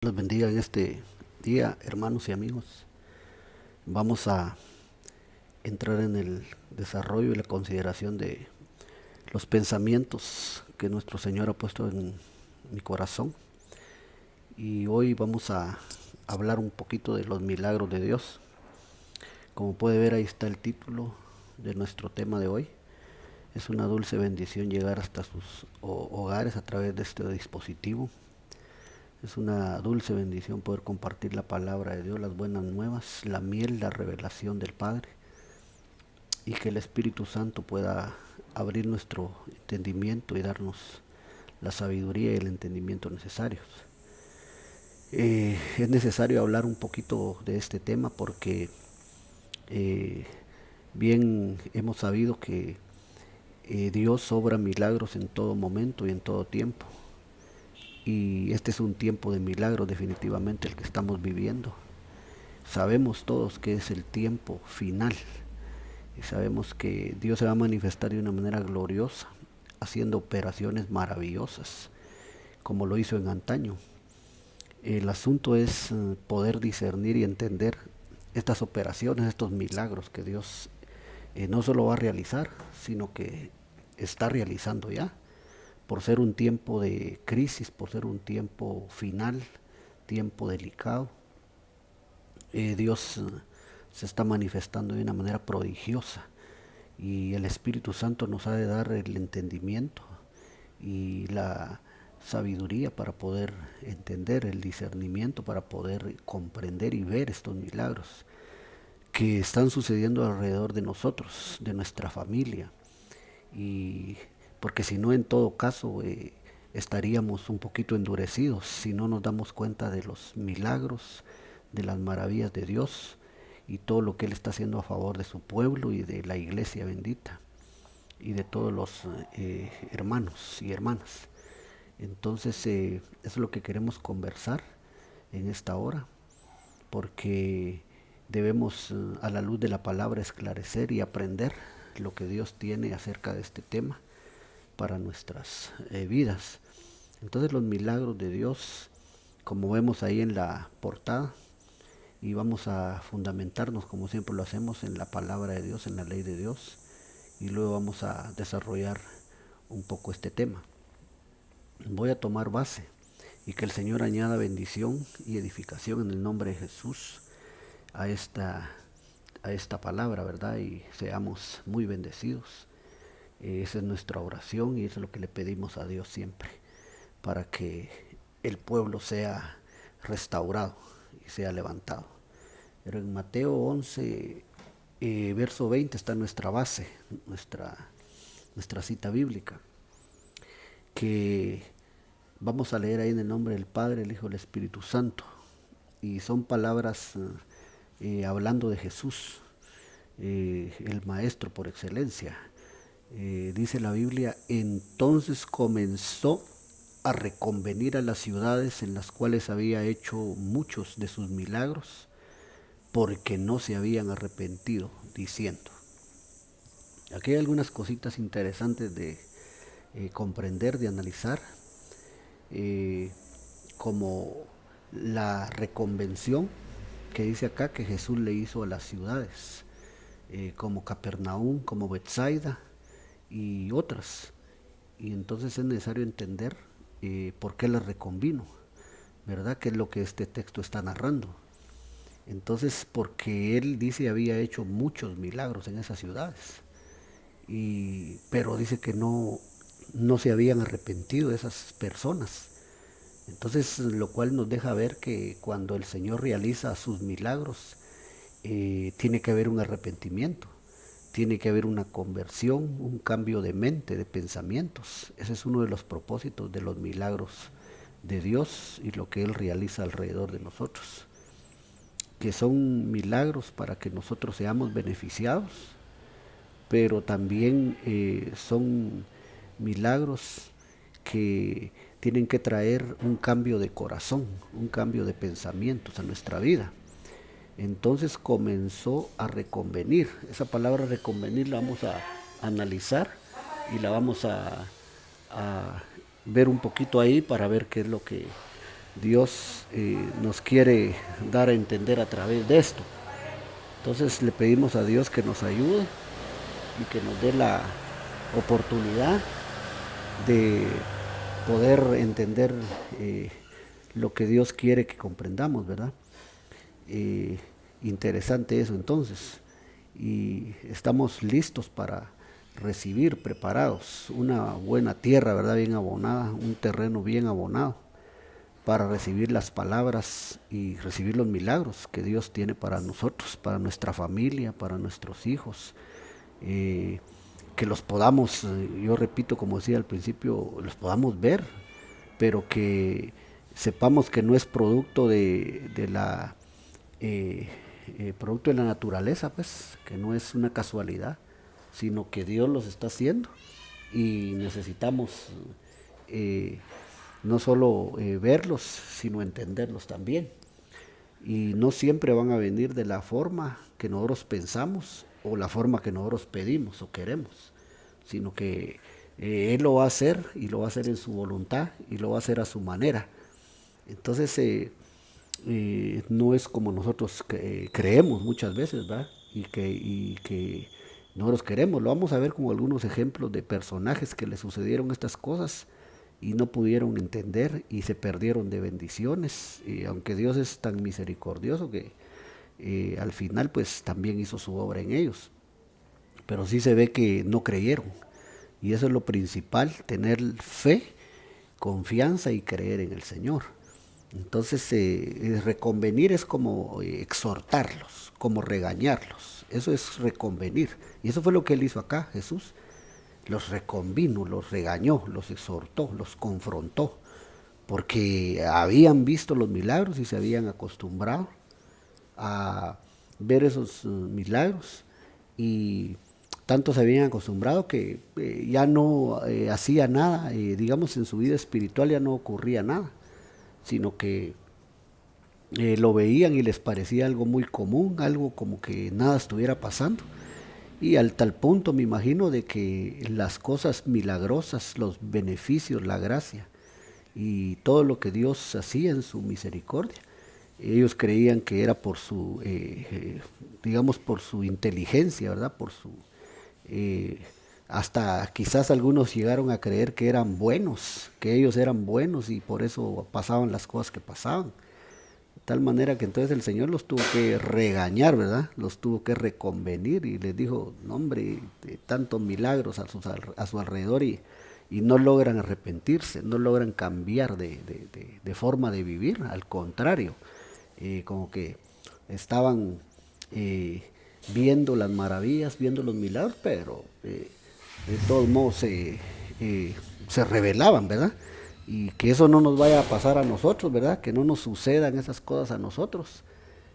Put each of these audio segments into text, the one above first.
Los bendiga en este día, hermanos y amigos. Vamos a entrar en el desarrollo y la consideración de los pensamientos que nuestro Señor ha puesto en mi corazón. Y hoy vamos a hablar un poquito de los milagros de Dios. Como puede ver, ahí está el título de nuestro tema de hoy. Es una dulce bendición llegar hasta sus hogares a través de este dispositivo. Es una dulce bendición poder compartir la palabra de Dios, las buenas nuevas, la miel, la revelación del Padre, y que el Espíritu Santo pueda abrir nuestro entendimiento y darnos la sabiduría y el entendimiento necesarios. Es necesario hablar un poquito de este tema porque eh, bien hemos sabido que Dios obra milagros en todo momento y en todo tiempo. Y este es un tiempo de milagros definitivamente el que estamos viviendo. Sabemos todos que es el tiempo final y sabemos que Dios se va a manifestar de una manera gloriosa, haciendo operaciones maravillosas, como lo hizo en antaño. El asunto es poder discernir y entender estas operaciones, estos milagros que Dios no solo va a realizar, sino que está realizando ya, por ser un tiempo de crisis, por ser un tiempo final, tiempo delicado. Dios se está manifestando de una manera prodigiosa y el Espíritu Santo nos ha de dar el entendimiento y la sabiduría para poder entender, el discernimiento para poder comprender y ver estos milagros que están sucediendo alrededor de nosotros, de nuestra familia. Y porque si no, en todo caso, estaríamos un poquito endurecidos si no nos damos cuenta de los milagros, de las maravillas de Dios y todo lo que Él está haciendo a favor de su pueblo y de la iglesia bendita y de todos los hermanos y hermanas. Entonces, eso es lo que queremos conversar en esta hora, porque debemos a la luz de la palabra esclarecer y aprender lo que Dios tiene acerca de este tema para nuestras vidas. Entonces los milagros de Dios, como vemos ahí en la portada, y vamos a fundamentarnos como siempre lo hacemos en la palabra de Dios, en la ley de Dios, y luego vamos a desarrollar un poco este tema. Voy a tomar base y que el Señor añada bendición y edificación en el nombre de Jesús a esta palabra, ¿verdad? Y seamos muy bendecidos. Esa es nuestra oración y eso es lo que le pedimos a Dios siempre, para que el pueblo sea restaurado y sea levantado. Pero en Mateo 11, verso 20 está nuestra base, nuestra cita bíblica, que vamos a leer ahí en el nombre del Padre, el Hijo y el Espíritu Santo. Y son palabras hablando de Jesús, el Maestro por excelencia. Dice la Biblia, entonces comenzó a reconvenir a las ciudades en las cuales había hecho muchos de sus milagros, porque no se habían arrepentido, diciendo. Aquí hay algunas cositas interesantes de comprender, de analizar, eh, como la reconvención que dice acá que Jesús le hizo a las ciudades, como Capernaum, como Bethsaida y otras. Y entonces es necesario entender por qué las reconvino, ¿verdad? Que es lo que este texto está narrando. Entonces, porque él dice había hecho muchos milagros en esas ciudades, pero dice que no se habían arrepentido esas personas. Entonces, lo cual nos deja ver que cuando el Señor realiza sus milagros, tiene que haber un arrepentimiento, tiene que haber una conversión, un cambio de mente, de pensamientos. Ese es uno de los propósitos de los milagros de Dios y lo que Él realiza alrededor de nosotros, que son milagros para que nosotros seamos beneficiados, pero también son milagros que tienen que traer un cambio de corazón, un cambio de pensamientos a nuestra vida. Entonces comenzó a reconvenir. Esa palabra reconvenir la vamos a analizar y la vamos a ver un poquito ahí para ver qué es lo que Dios nos quiere dar a entender a través de esto. Entonces le pedimos a Dios que nos ayude y que nos dé la oportunidad de poder entender lo que Dios quiere que comprendamos, ¿verdad? Eh, Interesante eso entonces. Y estamos listos para recibir, preparados, una buena tierra, ¿verdad? Bien abonada, un terreno bien abonado para recibir las palabras y recibir los milagros que Dios tiene para nosotros, para nuestra familia, para nuestros hijos. Eh, que los podamos, yo repito, como decía al principio, los podamos ver, pero que sepamos que no es producto de la eh, producto de la naturaleza, pues, que no es una casualidad, sino que Dios los está haciendo y necesitamos eh, no solo verlos, sino entenderlos también. Y no siempre van a venir de la forma que nosotros pensamos o la forma que nosotros pedimos o queremos, sino que Él lo va a hacer y lo va a hacer en su voluntad y lo va a hacer a su manera. Entonces no es como nosotros creemos muchas veces, ¿verdad? Y que nosotros queremos. Lo vamos a ver como algunos ejemplos de personajes que le sucedieron estas cosas y no pudieron entender y se perdieron de bendiciones. Y aunque Dios es tan misericordioso que al final pues también hizo su obra en ellos. Pero sí se ve que no creyeron. Y eso es lo principal, tener fe, confianza y creer en el Señor. Entonces, reconvenir es como exhortarlos, como regañarlos. Eso es reconvenir. Y eso fue lo que él hizo acá, Jesús. Los reconvino, los regañó, los exhortó, los confrontó. Porque habían visto los milagros y se habían acostumbrado a ver esos milagros. Y tanto se habían acostumbrado que ya no hacía nada, digamos en su vida espiritual ya no ocurría nada, sino que lo veían y les parecía algo muy común, algo como que nada estuviera pasando. Y al tal punto me imagino de que las cosas milagrosas, los beneficios, la gracia y todo lo que Dios hacía en su misericordia, ellos creían que era por su, digamos, por su inteligencia, ¿verdad? Por su, eh, hasta quizás algunos llegaron a creer que eran buenos, que ellos eran buenos y por eso pasaban las cosas que pasaban. De tal manera que entonces el Señor los tuvo que regañar, ¿verdad? Los tuvo que reconvenir y les dijo, no hombre, tantos milagros a su alrededor y no logran arrepentirse, no logran cambiar de forma de vivir, al contrario, como que estaban eh, viendo las maravillas, viendo los milagros, pero de todos modos se rebelaban, ¿verdad? Y que eso no nos vaya a pasar a nosotros, ¿verdad? Que no nos sucedan esas cosas a nosotros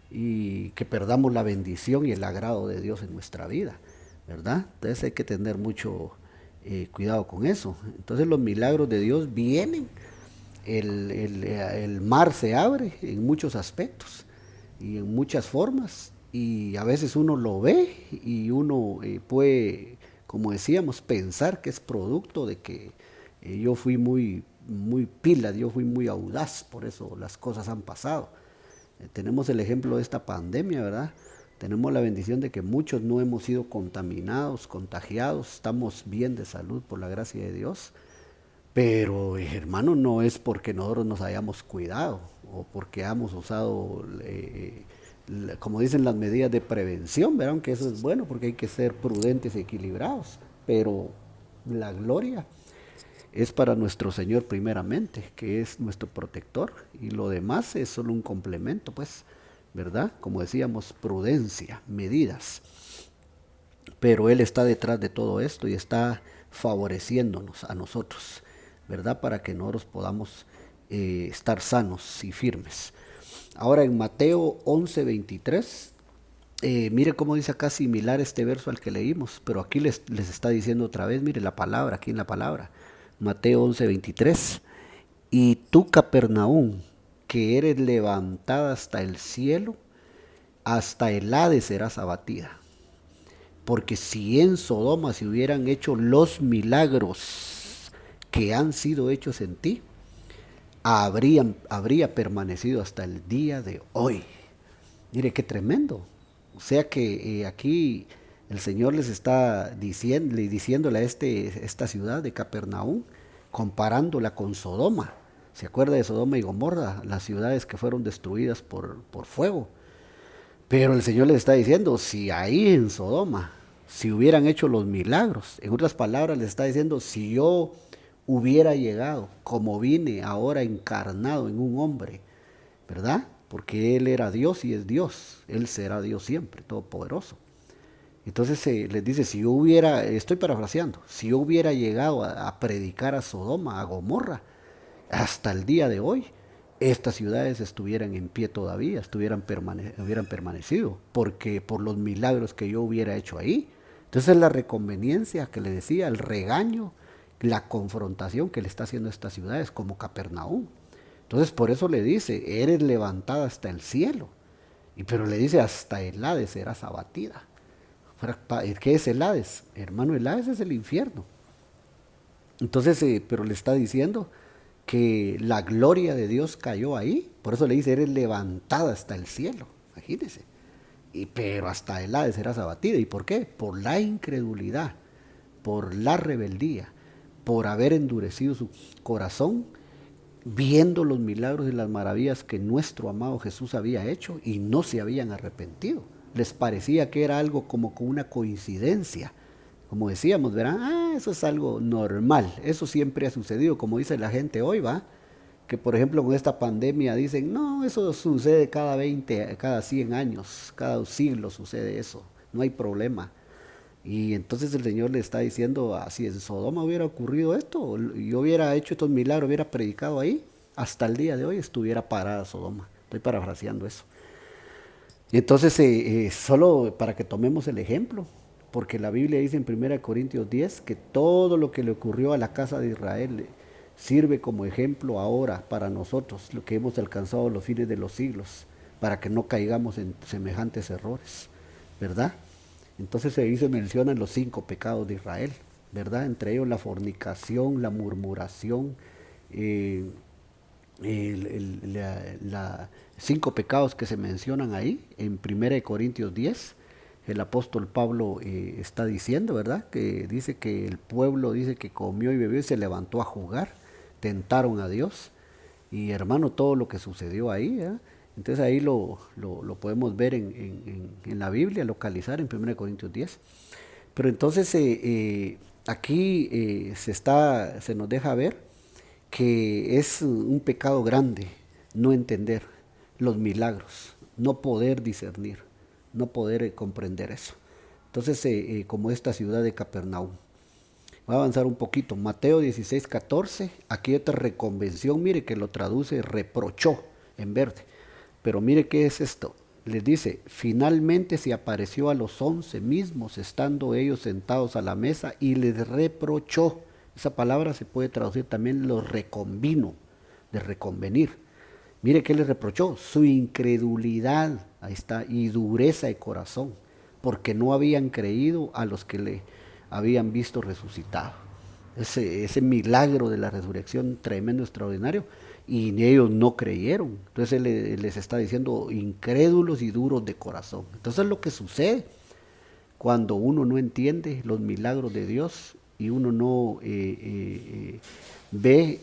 y que perdamos la bendición y el agrado de Dios en nuestra vida, ¿verdad? Entonces hay que tener mucho cuidado con eso. Entonces los milagros de Dios vienen, el mar se abre en muchos aspectos y en muchas formas y a veces uno lo ve y uno puede, como decíamos, pensar que es producto de que yo fui muy pila, yo fui muy audaz, por eso las cosas han pasado. Tenemos el ejemplo de esta pandemia, ¿verdad? Tenemos la bendición de que muchos no hemos sido contaminados, contagiados, estamos bien de salud por la gracia de Dios. Pero, hermano, no es porque nosotros nos hayamos cuidado o porque hemos usado, como dicen, las medidas de prevención, ¿verdad? Aunque eso es bueno porque hay que ser prudentes y equilibrados. Pero la gloria es para nuestro Señor primeramente, que es nuestro protector, y lo demás es solo un complemento, pues, ¿verdad? Como decíamos, prudencia, medidas. Pero Él está detrás de todo esto y está favoreciéndonos a nosotros, ¿verdad? Para que nosotros podamos estar sanos y firmes. Ahora en Mateo 11:23, mire cómo dice acá similar este verso al que leímos, pero aquí les está diciendo otra vez, mire la palabra, aquí en la palabra. Mateo 11:23. Y tú, Capernaum, que eres levantada hasta el cielo, hasta el Hades serás abatida. Porque si en Sodoma se hubieran hecho los milagros que han sido hechos en ti, habría permanecido hasta el día de hoy. Mire qué tremendo. O sea que aquí el Señor les está diciéndole a esta ciudad de Capernaum, comparándola con Sodoma. ¿Se acuerda de Sodoma y Gomorra? Las ciudades que fueron destruidas por fuego. Pero el Señor les está diciendo, si ahí en Sodoma, si hubieran hecho los milagros, en otras palabras les está diciendo, si yo hubiera llegado como vine ahora encarnado en un hombre, ¿verdad? Porque Él era Dios y es Dios, Él será Dios siempre, todopoderoso. Entonces les dice, si yo hubiera, estoy parafraseando, si yo hubiera llegado a predicar a Sodoma, a Gomorra, hasta el día de hoy, estas ciudades estuvieran en pie todavía, hubieran permanecido, porque por los milagros que yo hubiera hecho ahí. Entonces la reconveniencia que le decía, el regaño, la confrontación que le está haciendo a estas ciudades como Capernaum. Entonces por eso le dice, eres levantada hasta el cielo. Pero le dice, hasta el Hades serás abatida. ¿Qué es el Hades? Hermano, el Hades es el infierno. Entonces, pero le está diciendo que la gloria de Dios cayó ahí. Por eso le dice, eres levantada hasta el cielo. Imagínese. Pero hasta el Hades serás abatida. ¿Y por qué? Por la incredulidad, por la rebeldía, por haber endurecido su corazón, viendo los milagros y las maravillas que nuestro amado Jesús había hecho y no se habían arrepentido. Les parecía que era algo como con una coincidencia. Como decíamos, verán, eso es algo normal, eso siempre ha sucedido, como dice la gente hoy, ¿va? Que por ejemplo con esta pandemia dicen, no, eso sucede cada 20, cada 100 años, cada siglo sucede eso, no hay problema. Y entonces el Señor le está diciendo, si en Sodoma hubiera ocurrido esto, yo hubiera hecho estos milagros, hubiera predicado ahí, hasta el día de hoy estuviera parada Sodoma. Estoy parafraseando eso. Y entonces, solo para que tomemos el ejemplo, porque la Biblia dice en 1 Corintios 10 que todo lo que le ocurrió a la casa de Israel sirve como ejemplo ahora para nosotros, lo que hemos alcanzado los fines de los siglos, para que no caigamos en semejantes errores, ¿verdad? Entonces ahí se mencionan los 5 pecados de Israel, ¿verdad? Entre ellos la fornicación, la murmuración, eh, la 5 pecados que se mencionan ahí en 1 Corintios 10. El apóstol Pablo está diciendo, ¿verdad? Que dice que el pueblo dice que comió y bebió y se levantó a jugar, tentaron a Dios. Y hermano, todo lo que sucedió ahí, ¿eh? Entonces ahí lo podemos ver en la Biblia, localizar en 1 Corintios 10. Pero entonces aquí se nos deja ver que es un pecado grande no entender los milagros, no poder discernir, no poder comprender eso. Entonces, como esta ciudad de Capernaum. Voy a avanzar un poquito. Mateo 16:14, aquí hay otra reconvención, mire que lo traduce reprochó en verde. Pero mire qué es esto. Les dice, finalmente se apareció a los 11 mismos, estando ellos sentados a la mesa, y les reprochó. Esa palabra se puede traducir también los reconvino, de reconvenir. Mire qué les reprochó, su incredulidad, ahí está, y dureza de corazón, porque no habían creído a los que le habían visto resucitado. Ese milagro de la resurrección tremendo, extraordinario, y ellos no creyeron. Entonces él les está diciendo incrédulos y duros de corazón. Entonces es lo que sucede cuando uno no entiende los milagros de Dios y uno no ve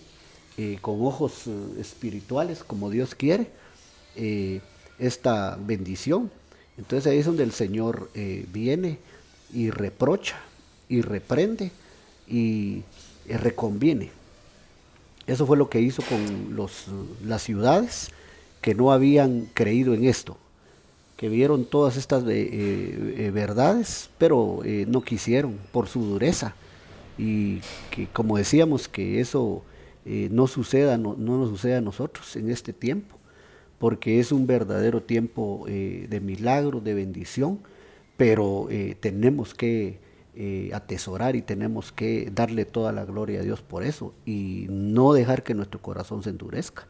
con ojos espirituales como Dios quiere esta bendición. Entonces ahí es donde el Señor viene y reprocha y reprende y reconviene. Eso fue lo que hizo con las ciudades que no habían creído en esto, que vieron todas estas verdades, pero no quisieron por su dureza. Y que, como decíamos, que eso no nos suceda a nosotros en este tiempo, porque es un verdadero tiempo de milagro, de bendición, pero tenemos que atesorar y tenemos que darle toda la gloria a Dios por eso y no dejar que nuestro corazón se endurezca,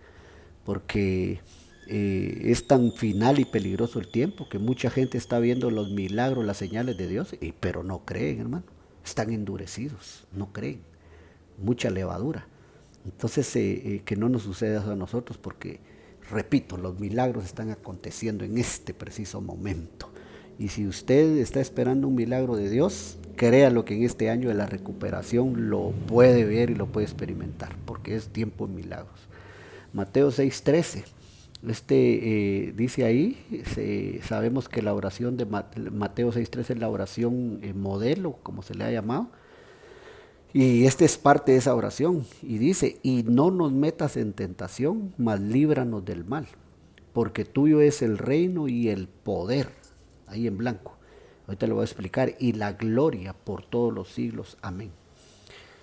porque es tan final y peligroso el tiempo que mucha gente está viendo los milagros, las señales de Dios, pero no creen, hermano, están endurecidos, no creen, mucha levadura. Entonces, que no nos suceda eso a nosotros porque, repito, los milagros están aconteciendo en este preciso momento. Y si usted está esperando un milagro de Dios, créalo que en este año de la recuperación lo puede ver y lo puede experimentar, porque es tiempo de milagros. Mateo 6:13, dice ahí, sabemos que la oración de Mateo 6:13 es la oración modelo, como se le ha llamado, y este es parte de esa oración. Y dice, y no nos metas en tentación, mas líbranos del mal. Porque tuyo es el reino y el poder. Ahí en blanco. Ahorita lo voy a explicar. Y la gloria por todos los siglos. Amén.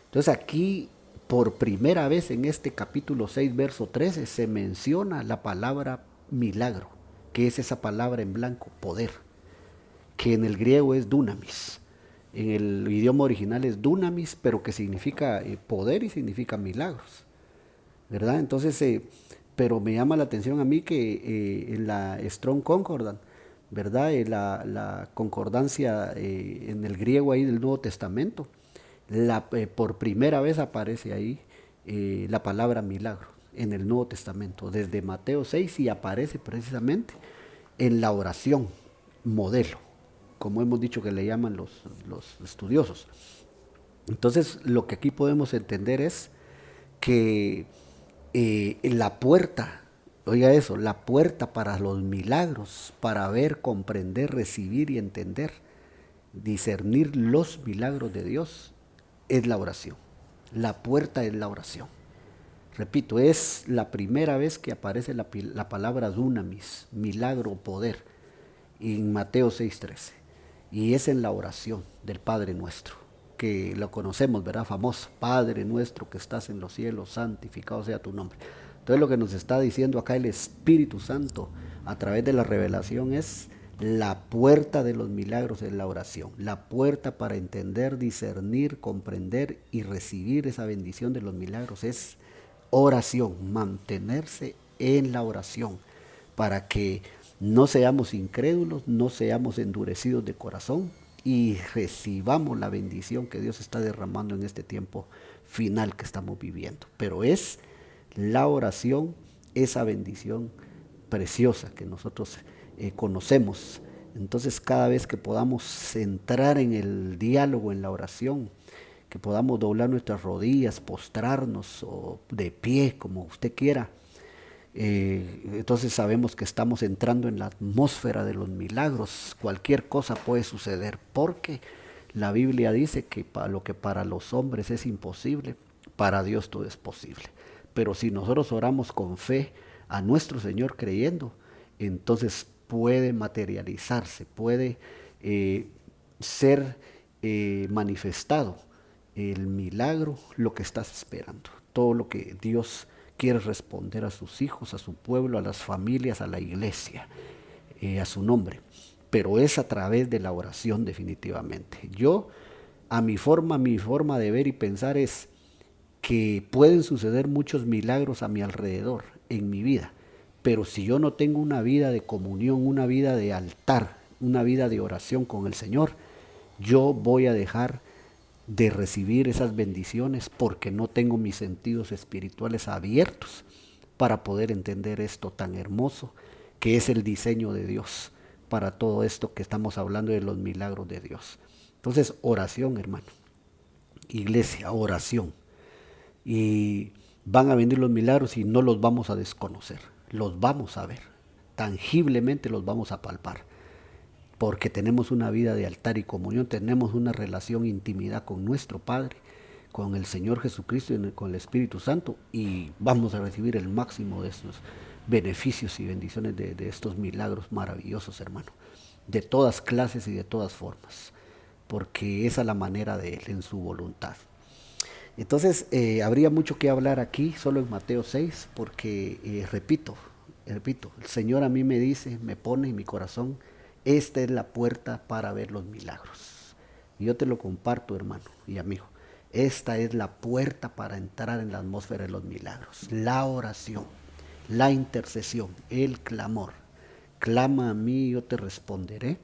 Entonces aquí, por primera vez en este capítulo 6, verso 13, se menciona la palabra milagro. Que es esa palabra en blanco, poder. Que en el griego es dunamis. En el idioma original es dunamis, pero que significa poder y significa milagros, ¿verdad? Entonces, pero me llama la atención a mí que en la Strong Concordance, ¿verdad? La concordancia en el griego ahí del Nuevo Testamento, por primera vez aparece ahí la palabra milagro en el Nuevo Testamento, desde Mateo 6 y aparece precisamente en la oración modelo, como hemos dicho que le llaman los estudiosos. Entonces, lo que aquí podemos entender es que la puerta, oiga eso, la puerta para los milagros, para ver, comprender, recibir y entender, discernir los milagros de Dios, es la oración. La puerta es la oración. Repito, es la primera vez que aparece la palabra dunamis, milagro, poder, en Mateo 6:13. Y es en la oración del Padre Nuestro, que lo conocemos, ¿verdad? Famoso, Padre Nuestro que estás en los cielos, santificado sea tu nombre. Entonces lo que nos está diciendo acá el Espíritu Santo a través de la revelación es la puerta de los milagros es la oración, la puerta para entender, discernir, comprender y recibir esa bendición de los milagros es oración, mantenerse en la oración, para que no seamos incrédulos, no seamos endurecidos de corazón y recibamos la bendición que Dios está derramando en este tiempo final que estamos viviendo. Pero es la oración, esa bendición preciosa que nosotros conocemos. Entonces cada vez que podamos entrar en el diálogo, en la oración, que podamos doblar nuestras rodillas, postrarnos o de pie, como usted quiera, entonces sabemos que estamos entrando en la atmósfera de los milagros. Cualquier cosa puede suceder porque la Biblia dice que para lo que para los hombres es imposible, para Dios todo es posible. Pero si nosotros oramos con fe a nuestro Señor creyendo, entonces puede materializarse, puede ser manifestado el milagro, lo que estás esperando, todo lo que Dios quiere responder a sus hijos, a su pueblo, a las familias, a la iglesia, a su nombre. Pero es a través de la oración definitivamente. Yo, mi forma de ver y pensar es que pueden suceder muchos milagros a mi alrededor, en mi vida. Pero si yo no tengo una vida de comunión, una vida de altar, una vida de oración con el Señor, yo voy a dejar de recibir esas bendiciones porque no tengo mis sentidos espirituales abiertos para poder entender esto tan hermoso que es el diseño de Dios para todo esto que estamos hablando de los milagros de Dios. Entonces, oración, hermano. Iglesia, oración. Y van a venir los milagros y no los vamos a desconocer, los vamos a ver, tangiblemente los vamos a palpar porque tenemos una vida de altar y comunión, tenemos una relación, intimidad con nuestro Padre, con el Señor Jesucristo y con el Espíritu Santo, y vamos a recibir el máximo de estos beneficios y bendiciones de estos milagros maravillosos, hermano, de todas clases y de todas formas, porque esa es la manera de Él en su voluntad. Entonces, habría mucho que hablar aquí, solo en Mateo 6, porque, repito, el Señor a mí me dice, me pone en mi corazón, esta es la puerta para ver los milagros. Y yo te lo comparto, hermano y amigo. Esta es la puerta para entrar en la atmósfera de los milagros. La oración, la intercesión, el clamor. Clama a mí y yo te responderé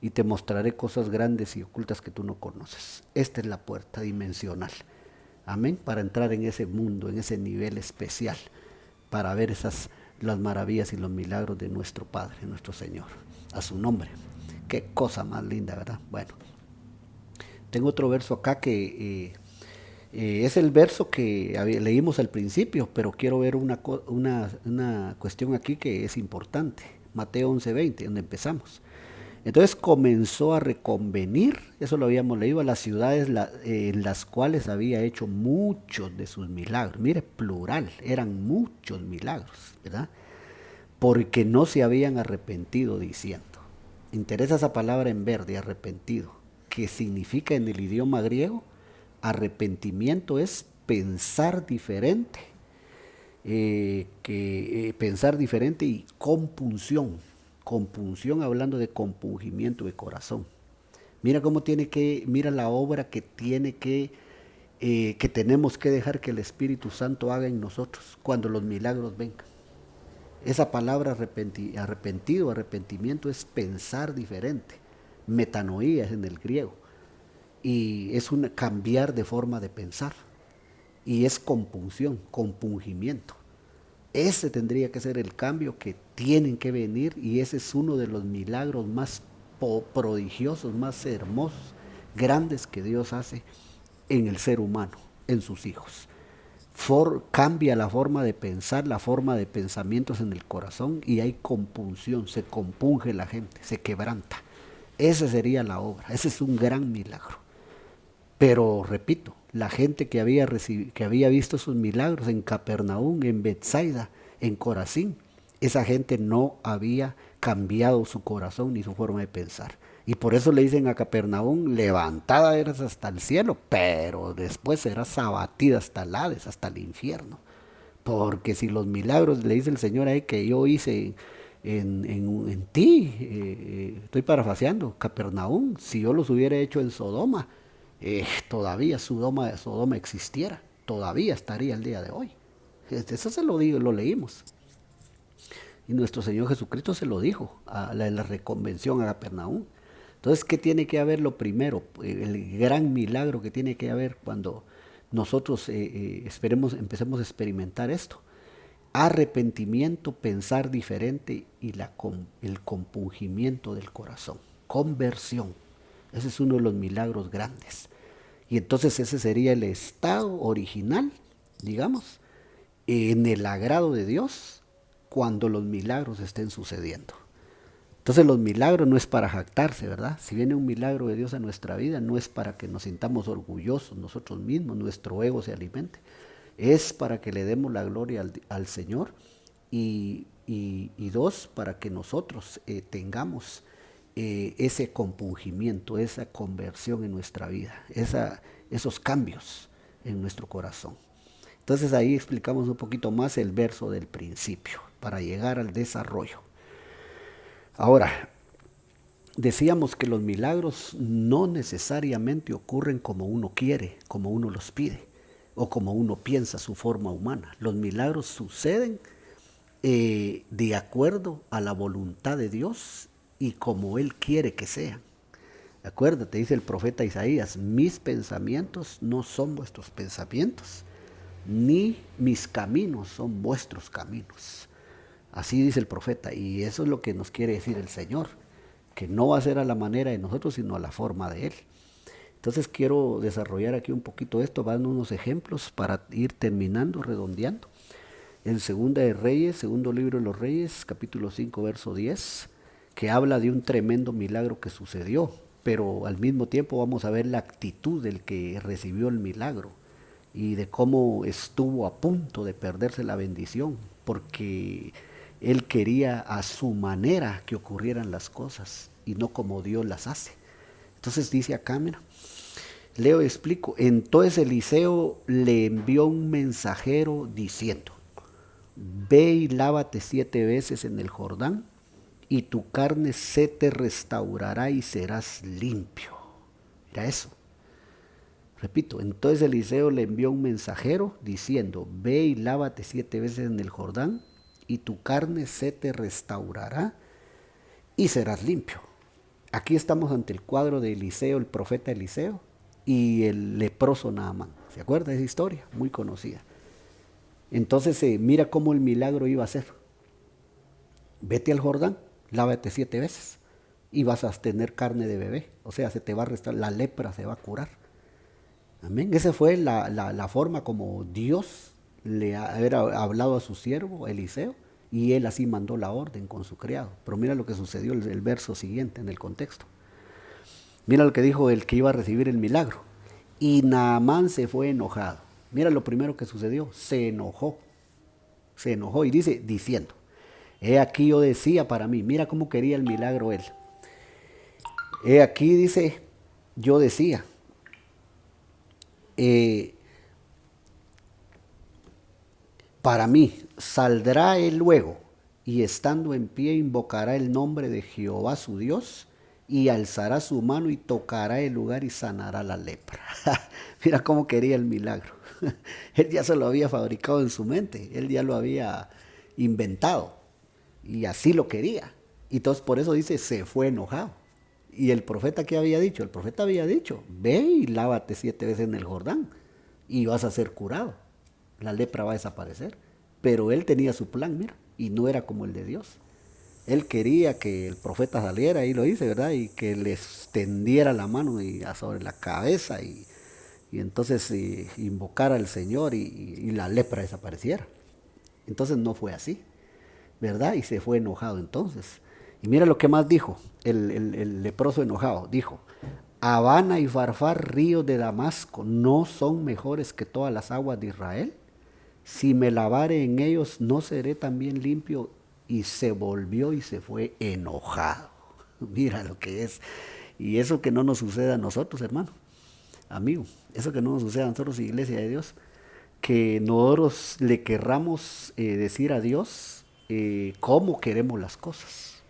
y te mostraré cosas grandes y ocultas que tú no conoces. Esta es la puerta dimensional Amén, para entrar en ese mundo, en ese nivel especial, para ver las maravillas y los milagros de nuestro Padre, nuestro Señor, a su nombre. Qué cosa más linda, ¿verdad? Bueno, tengo otro verso acá que es el verso que leímos al principio, pero quiero ver una cuestión aquí que es importante. Mateo 11:20, donde empezamos. Entonces comenzó a reconvenir, eso lo habíamos leído, a las ciudades en las cuales había hecho muchos de sus milagros. Mire, plural, eran muchos milagros, ¿verdad? Porque no se habían arrepentido diciendo. Interesa esa palabra en verde, arrepentido, que significa en el idioma griego, arrepentimiento es pensar diferente, pensar diferente y compunción. Compunción hablando de compungimiento de corazón. Mira cómo mira la obra que tenemos que dejar que el Espíritu Santo haga en nosotros cuando los milagros vengan. Esa palabra arrepentido, arrepentimiento es pensar diferente. Metanoía es en el griego. Y es un cambiar de forma de pensar. Y es compunción, compungimiento. Ese tendría que ser el cambio que tienen que venir, y ese es uno de los milagros más prodigiosos, más hermosos, grandes que Dios hace en el ser humano, en sus hijos. Cambia la forma de pensar, la forma de pensamientos en el corazón, y hay compunción, se compunge la gente, se quebranta. Esa sería la obra, ese es un gran milagro. Pero repito, la gente que había visto sus milagros en Capernaum, en Betsaida, en Corazín, esa gente no había cambiado su corazón ni su forma de pensar. Y por eso le dicen a Capernaum, levantada eras hasta el cielo, pero después serás abatida hasta el Hades, hasta el infierno. Porque si los milagros, le dice el Señor ahí, que yo hice en ti, estoy parafraseando, Capernaum, si yo los hubiera hecho en Sodoma, todavía Sodoma existiera, todavía estaría el día de hoy. Eso se lo digo, lo leímos. Y nuestro Señor Jesucristo se lo dijo a la reconvención a Capernaum. Entonces, ¿qué tiene que haber lo primero? El gran milagro que tiene que haber cuando nosotros empecemos a experimentar esto. Arrepentimiento, pensar diferente y el compungimiento del corazón. Conversión. Ese es uno de los milagros grandes. Y entonces ese sería el estado original, digamos, en el agrado de Dios cuando los milagros estén sucediendo. Entonces los milagros no es para jactarse, ¿verdad? Si viene un milagro de Dios a nuestra vida, no es para que nos sintamos orgullosos nosotros mismos, nuestro ego se alimente. Es para que le demos la gloria al Señor y dos, para que nosotros tengamos ese compungimiento, esa conversión en nuestra vida, esos cambios en nuestro corazón. Entonces ahí explicamos un poquito más el verso del principio, para llegar al desarrollo. Ahora, decíamos que los milagros no necesariamente ocurren como uno quiere, como uno los pide, o como uno piensa su forma humana. Los milagros suceden de acuerdo a la voluntad de Dios y como Él quiere que sean. Acuérdate, dice el profeta Isaías, mis pensamientos no son vuestros pensamientos, ni mis caminos son vuestros caminos. Así dice el profeta, y eso es lo que nos quiere decir el Señor, que no va a ser a la manera de nosotros, sino a la forma de Él. Entonces quiero desarrollar aquí un poquito esto, dando unos ejemplos para ir terminando, redondeando. En Segunda de Reyes, segundo libro de los Reyes, capítulo 5, verso 10, que habla de un tremendo milagro que sucedió, pero al mismo tiempo vamos a ver la actitud del que recibió el milagro y de cómo estuvo a punto de perderse la bendición, porque él quería a su manera que ocurrieran las cosas y no como Dios las hace. Entonces dice acá, mira, leo y explico. Entonces Eliseo le envió un mensajero diciendo, ve y lávate 7 veces en el Jordán, y tu carne se te restaurará y serás limpio. Mira eso. Repito, entonces Eliseo le envió un mensajero diciendo, ve y lávate 7 veces en el Jordán, y tu carne se te restaurará y serás limpio. Aquí estamos ante el cuadro de Eliseo, el profeta Eliseo, y el leproso Naamán. ¿Se acuerda de esa historia? Muy conocida. Entonces mira cómo el milagro iba a ser. Vete al Jordán, lávate 7 veces y vas a tener carne de bebé. O sea, se te va a restar, la lepra se va a curar. Amén. Esa fue la forma como Dios le había hablado a su siervo Eliseo, y él así mandó la orden con su criado. Pero mira lo que sucedió el verso siguiente en el contexto. Mira lo que dijo el que iba a recibir el milagro. Y Naamán se fue enojado. Mira lo primero que sucedió, se enojó. Se enojó y dice, diciendo, he aquí yo decía para mí, mira cómo quería el milagro él. He aquí dice, yo decía, para mí, saldrá él luego y estando en pie invocará el nombre de Jehová su Dios y alzará su mano y tocará el lugar y sanará la lepra. Mira cómo quería el milagro. Él ya se lo había fabricado en su mente, él ya lo había inventado y así lo quería. Y entonces por eso dice, se fue enojado. Y el profeta, ¿qué había dicho? El profeta había dicho, ve y lávate 7 veces en el Jordán y vas a ser curado. La lepra va a desaparecer. Pero él tenía su plan, mira, y no era como el de Dios. Él quería que el profeta saliera, ahí lo dice, ¿verdad? Y que le extendiera la mano sobre la cabeza y entonces invocara al Señor y la lepra desapareciera. Entonces no fue así, ¿verdad? Y se fue enojado entonces. Y mira lo que más dijo el leproso enojado. Dijo, Habana y Farfar, ríos de Damasco, ¿no son mejores que todas las aguas de Israel? Si me lavare en ellos, ¿no seré también limpio? Y se volvió y se fue enojado. Mira lo que es. Y eso que no nos sucede a nosotros, hermano, amigo. Eso que no nos sucede a nosotros, iglesia de Dios. Que nosotros le querramos decir a Dios cómo queremos las cosas.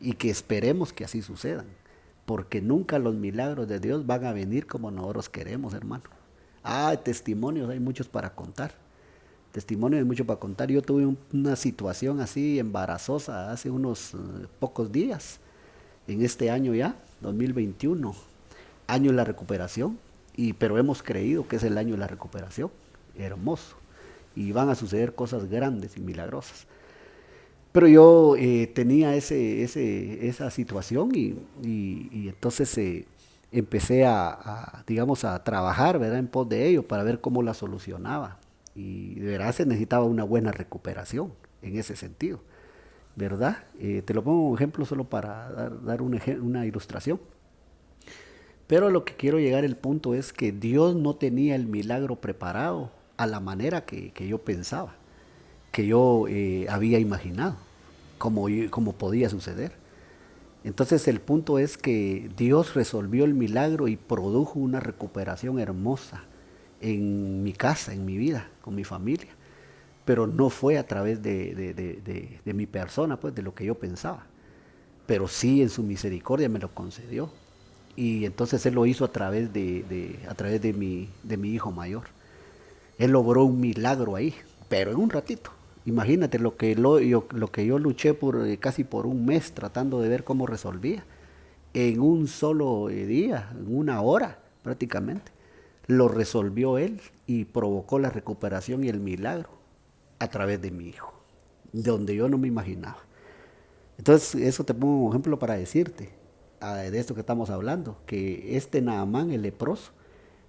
Y que esperemos que así sucedan. Porque nunca los milagros de Dios van a venir como nosotros queremos, hermano. Testimonios hay muchos para contar. Testimonio de mucho para contar. Yo tuve una situación así embarazosa hace unos pocos días, en este año ya, 2021, año de la recuperación, pero hemos creído que es el año de la recuperación, hermoso, y van a suceder cosas grandes y milagrosas. Pero yo tenía esa situación y entonces empecé digamos, a trabajar, ¿verdad?, en pos de ello para ver cómo la solucionaba. Y de verdad se necesitaba una buena recuperación en ese sentido, ¿verdad? Te lo pongo como ejemplo solo para dar una ilustración. Pero a lo que quiero llegar el punto es que Dios no tenía el milagro preparado a la manera que yo pensaba, que yo había imaginado, como podía suceder. Entonces el punto es que Dios resolvió el milagro y produjo una recuperación hermosa en mi casa, en mi vida, con mi familia. Pero no fue a través de mi persona, pues, de lo que yo pensaba. Pero sí en su misericordia me lo concedió. Y entonces Él lo hizo a través de mi hijo mayor. Él logró un milagro ahí, pero en un ratito. Imagínate lo que yo luché casi por un mes tratando de ver cómo resolvía. En un solo día, en una hora prácticamente, lo resolvió Él y provocó la recuperación y el milagro a través de mi hijo, donde yo no me imaginaba. Entonces, eso te pongo un ejemplo para decirte de esto que estamos hablando, que este Naamán, el leproso,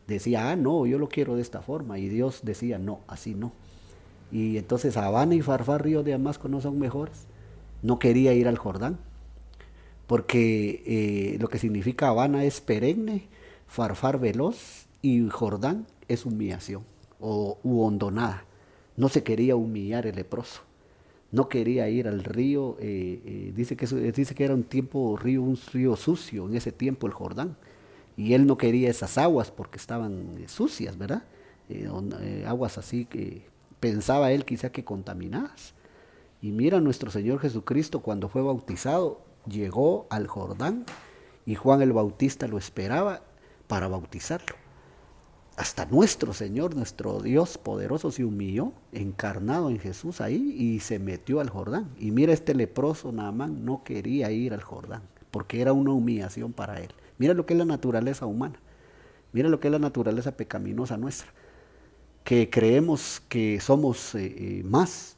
decía, no, yo lo quiero de esta forma, y Dios decía, no, así no. Y entonces Habana y Farfar, ríos de Damasco, no son mejores. No quería ir al Jordán, porque lo que significa Habana es perenne, Farfar veloz, y Jordán es humillación u hondonada. No se quería humillar el leproso. No quería ir al río, dice que era un río sucio en ese tiempo el Jordán. Y él no quería esas aguas porque estaban sucias, ¿verdad? Aguas así que pensaba él quizá que contaminadas. Y mira, nuestro Señor Jesucristo cuando fue bautizado, llegó al Jordán y Juan el Bautista lo esperaba para bautizarlo. Hasta nuestro Señor, nuestro Dios poderoso se humilló, encarnado en Jesús ahí, y se metió al Jordán. Y mira, este leproso Naamán no quería ir al Jordán, porque era una humillación para él. Mira lo que es la naturaleza humana, mira lo que es la naturaleza pecaminosa nuestra. que creemos que somos más,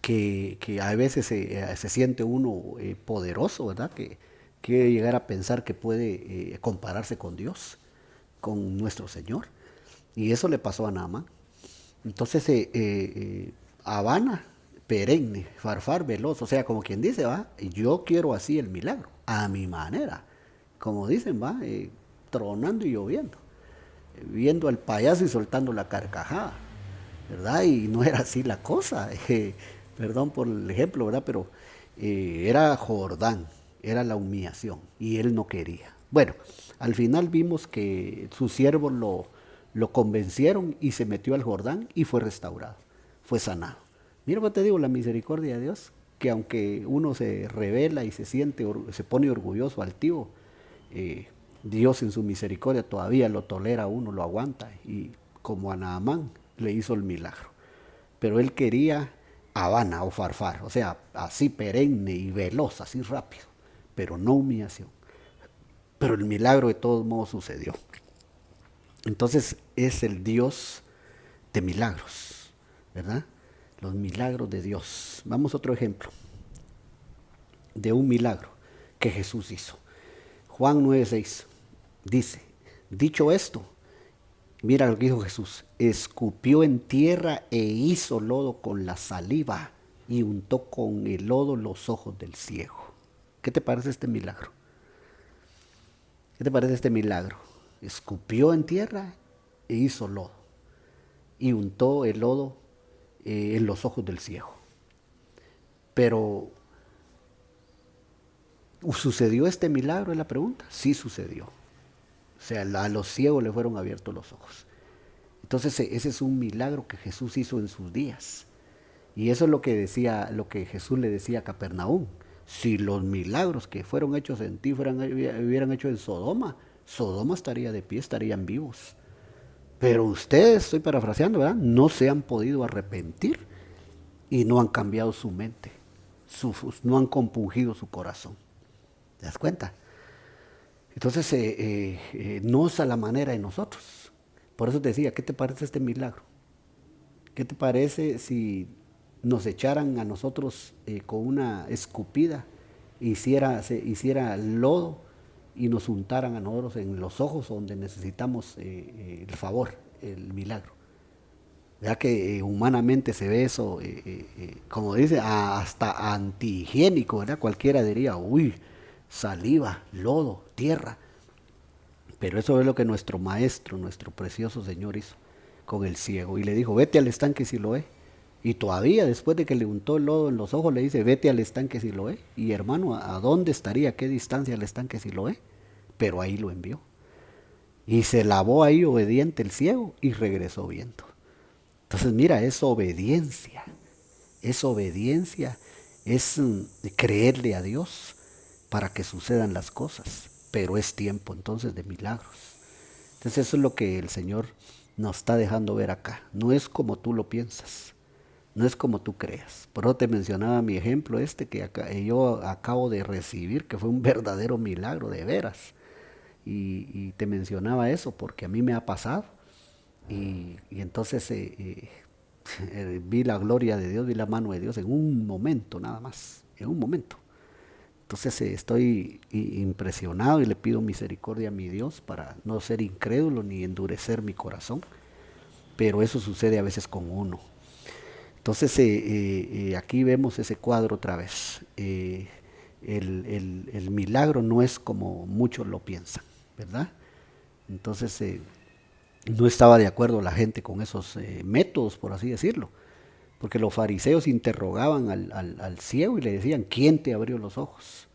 que a veces se siente uno poderoso, ¿verdad? Que quiere llegar a pensar que puede compararse con Dios, con nuestro Señor. Y eso le pasó a Naamán. Entonces, Habana, perenne, farfar, veloz, o sea, como quien dice, va, yo quiero así el milagro, a mi manera, como dicen, va, tronando y lloviendo, viendo al payaso y soltando la carcajada, ¿verdad? Y no era así la cosa, perdón por el ejemplo, ¿verdad? Pero era Jordán, era la humillación, y él no quería. Bueno, al final vimos que sus siervos lo convencieron y se metió al Jordán y fue restaurado, fue sanado. Mira lo que te digo, la misericordia de Dios, que aunque uno se revela y se siente, se pone orgulloso, altivo, Dios en su misericordia todavía lo tolera a uno, lo aguanta, y como a Naamán le hizo el milagro. Pero él quería Habana o farfar, o sea, así perenne y veloz, así rápido, pero no humillación. Pero el milagro de todos modos sucedió. Entonces es el Dios de milagros, ¿verdad? Los milagros de Dios. Vamos a otro ejemplo de un milagro que Jesús hizo. Juan 9:6 dice, dicho esto, mira lo que dijo Jesús, escupió en tierra e hizo lodo con la saliva y untó con el lodo los ojos del ciego. ¿Qué te parece este milagro? ¿Qué te parece este milagro? Escupió en tierra e hizo lodo y untó el lodo en los ojos del ciego. Pero, ¿sucedió este milagro? Es la pregunta. Sí sucedió. O sea, a los ciegos le fueron abiertos los ojos. Entonces ese es un milagro que Jesús hizo en sus días. Y eso es lo que decía, lo que Jesús le decía a Capernaum. Si los milagros que fueron hechos en ti hubieran hecho en Sodoma, Sodoma estaría de pie, estarían vivos. Pero ustedes, estoy parafraseando, ¿verdad? No se han podido arrepentir y no han cambiado su mente, no han compungido su corazón. ¿Te das cuenta? Entonces, no es a la manera de nosotros. Por eso te decía, ¿qué te parece este milagro? ¿Qué te parece si nos echaran a nosotros con una escupida, se hiciera lodo y nos untaran a nosotros en los ojos donde necesitamos el favor, el milagro? Ya que humanamente se ve eso, como dice, hasta antihigiénico, ¿verdad? Cualquiera diría, uy, saliva, lodo, tierra. Pero eso es lo que nuestro maestro, nuestro precioso Señor hizo con el ciego. Y le dijo, vete al estanque Siloé. Y todavía después de que le untó el lodo en los ojos, le dice, vete al estanque Siloé. Y hermano, ¿a dónde estaría? ¿A qué distancia el estanque Siloé? Pero ahí lo envió. Y se lavó ahí obediente el ciego y regresó viendo. Entonces mira, es obediencia, es creerle a Dios para que sucedan las cosas, pero es tiempo entonces de milagros. Entonces eso es lo que el Señor nos está dejando ver acá. No es como tú lo piensas, no es como tú creas. Por eso te mencionaba mi ejemplo que yo acabo de recibir, que fue un verdadero milagro de veras. Y te mencionaba eso porque a mí me ha pasado. Y entonces vi la gloria de Dios, vi la mano de Dios en un momento nada más, en un momento. Entonces estoy impresionado y le pido misericordia a mi Dios para no ser incrédulo ni endurecer mi corazón. Pero eso sucede a veces con uno. Entonces aquí vemos ese cuadro otra vez. El milagro no es como muchos lo piensan, ¿verdad? Entonces no estaba de acuerdo la gente con esos métodos, por así decirlo. Porque los fariseos interrogaban al ciego y le decían, ¿quién te abrió los ojos?